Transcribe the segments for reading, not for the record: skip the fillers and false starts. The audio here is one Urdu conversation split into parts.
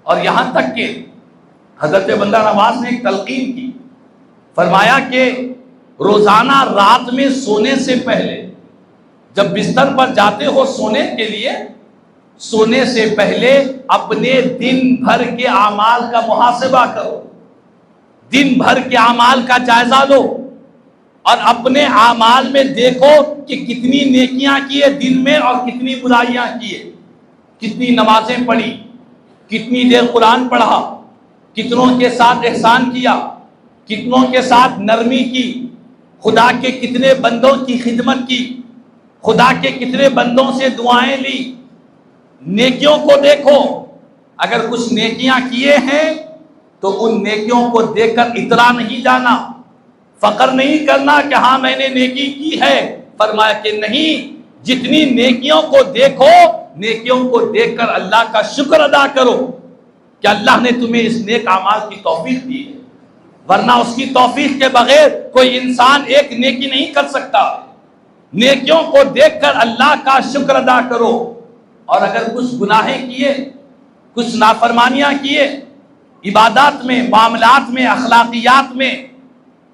اور یہاں تک کہ حضرت بندہ نواز نے ایک تلقین کی، فرمایا کہ روزانہ رات میں سونے سے پہلے جب بستر پر جاتے ہو سونے کے لیے، سونے سے پہلے اپنے دن بھر کے اعمال کا محاسبہ کرو، دن بھر کے اعمال کا جائزہ لو اور اپنے اعمال میں دیکھو کہ کتنی نیکیاں کیے دن میں اور کتنی برائیاں کیے، کتنی نمازیں پڑھی، کتنی دیر قرآن پڑھا، کتنوں کے ساتھ احسان کیا، کتنوں کے ساتھ نرمی کی، خدا کے کتنے بندوں کی خدمت کی، خدا کے کتنے بندوں سے دعائیں لی۔ نیکیوں کو دیکھو، اگر کچھ نیکیاں کیے ہیں تو ان نیکیوں کو دیکھ کر اترا نہیں جانا، فخر نہیں کرنا کہ ہاں میں نے نیکی کی ہے۔ فرمایا کہ نہیں، جتنی نیکیوں کو دیکھو، نیکیوں کو دیکھ کر اللہ کا شکر ادا کرو کہ اللہ نے تمہیں اس نیک اعمال کی توفیق دی ہے، ورنہ اس کی توفیق کے بغیر کوئی انسان ایک نیکی نہیں کر سکتا۔ نیکیوں کو دیکھ کر اللہ کا شکر ادا کرو، اور اگر کچھ گناہیں کیے، کچھ نافرمانیاں کیے، عبادات میں، معاملات میں، اخلاقیات میں،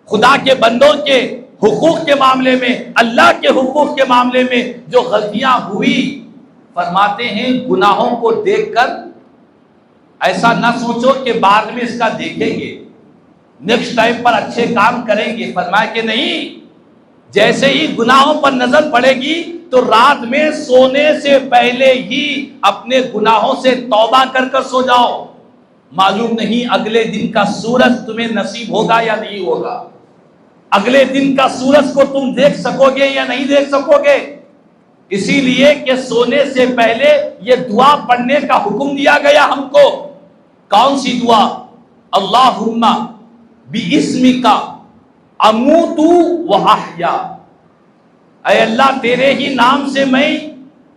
خدا کے بندوں کے حقوق کے معاملے میں، اللہ کے حقوق کے معاملے میں جو غلطیاں ہوئی، فرماتے ہیں گناہوں کو دیکھ کر ایسا نہ سوچو کہ بعد میں اس کا دیکھیں گے، نیکسٹ ٹائم پر اچھے کام کریں گے۔ فرمایا کہ نہیں، جیسے ہی گناہوں پر نظر پڑے گی تو رات میں سونے سے پہلے ہی اپنے گناہوں سے توبہ کر کر سو جاؤ، معلوم نہیں اگلے دن کا سورج تمہیں نصیب ہوگا یا نہیں ہوگا، اگلے دن کا سورج کو تم دیکھ سکو گے یا نہیں دیکھ سکو گے۔ اسی لیے کہ سونے سے پہلے یہ دعا پڑھنے کا حکم دیا گیا ہم کو۔ کون سی دعا؟ اللہم بِاسمک اموت و احیا، اے اللہ تیرے ہی نام سے میں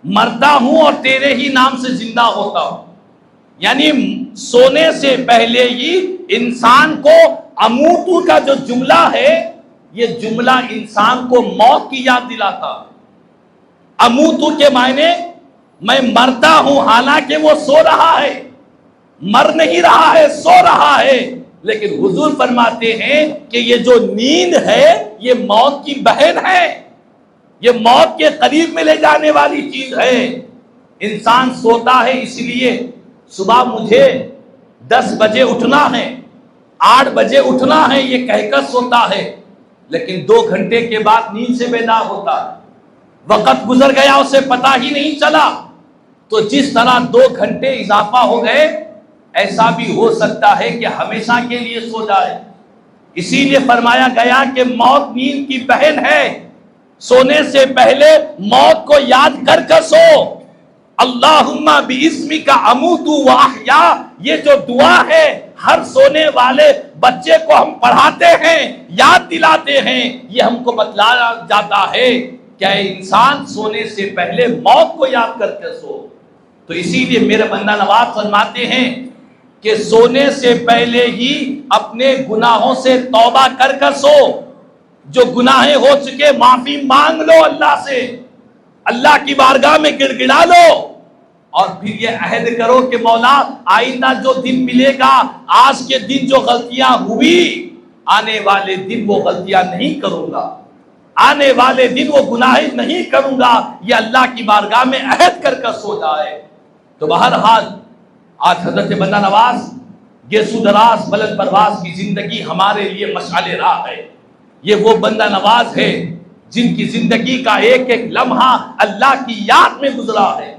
مرتا ہوں اور تیرے ہی نام سے زندہ ہوتا ہوں۔ یعنی سونے سے پہلے ہی انسان کو اموتو کا جو جملہ ہے، یہ جملہ انسان کو موت کی یاد دلاتا ہے۔ اموتو کے معنی میں مرتا ہوں، حالانکہ وہ سو رہا ہے، مر نہیں رہا ہے، سو رہا ہے، لیکن حضور فرماتے ہیں کہ یہ جو نیند ہے یہ موت کی بہن ہے، یہ موت کے قریب میں لے جانے والی چیز ہے۔ انسان سوتا ہے اس لیے صبح مجھے 10 بجے اٹھنا ہے، 8 بجے اٹھنا ہے یہ کہہ کر سوتا ہے، لیکن 2 گھنٹے کے بعد نیند سے بیدار ہوتا ہے، وقت گزر گیا اسے پتہ ہی نہیں چلا۔ تو جس طرح 2 گھنٹے اضافہ ہو گئے، ایسا بھی ہو سکتا ہے کہ ہمیشہ کے لیے سو جائے۔ اسی لیے فرمایا گیا کہ موت نیند کی بہن ہے، سونے سے پہلے موت کو یاد کر کر سو۔ اللہم بِاسمک اموت و احیا، یہ جو دعا ہے ہر سونے والے بچے کو ہم پڑھاتے ہیں، یاد دلاتے ہیں، یہ ہم کو بتلایا جاتا ہے کہ اے انسان سونے سے پہلے موت کو یاد کر کے سو۔ تو اسی لیے میرے بندہ نواز فرماتے ہیں کہ سونے سے پہلے ہی اپنے گناہوں سے توبہ کر کر سو، جو گناہیں ہو چکے معافی مانگ لو اللہ سے، اللہ کی بارگاہ میں گڑ گڑا لو، اور پھر یہ عہد کرو کہ مولا آئندہ جو دن ملے گا، آج کے دن جو غلطیاں ہوئی، آنے والے دن وہ غلطیاں نہیں کروں گا، آنے والے دن وہ گناہیں نہیں کروں گا، یہ اللہ کی بارگاہ میں عہد کر کر سو جائے۔ تو بہرحال آج حضرت بندہ نواز یہ سودراز بلند پرواز کی زندگی ہمارے لیے مشعل راہ ہے۔ یہ وہ بندہ نواز ہے جن کی زندگی کا ایک ایک لمحہ اللہ کی یاد میں گزرا ہے،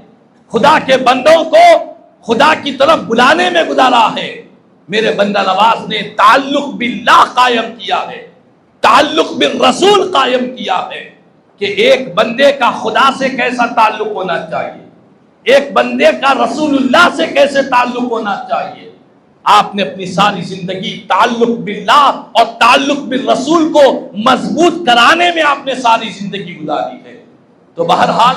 خدا کے بندوں کو خدا کی طرف بلانے میں گزارا ہے۔ میرے بندہ نواز نے تعلق باللہ قائم کیا ہے، تعلق بالرسول قائم کیا ہے، کہ ایک بندے کا خدا سے کیسا تعلق ہونا چاہیے، ایک بندے کا رسول اللہ سے کیسے تعلق ہونا چاہیے۔ آپ نے اپنی ساری زندگی تعلق باللہ اور تعلق بالرسول کو مضبوط کرانے میں آپ نے ساری زندگی گزاری ہے۔ تو بہرحال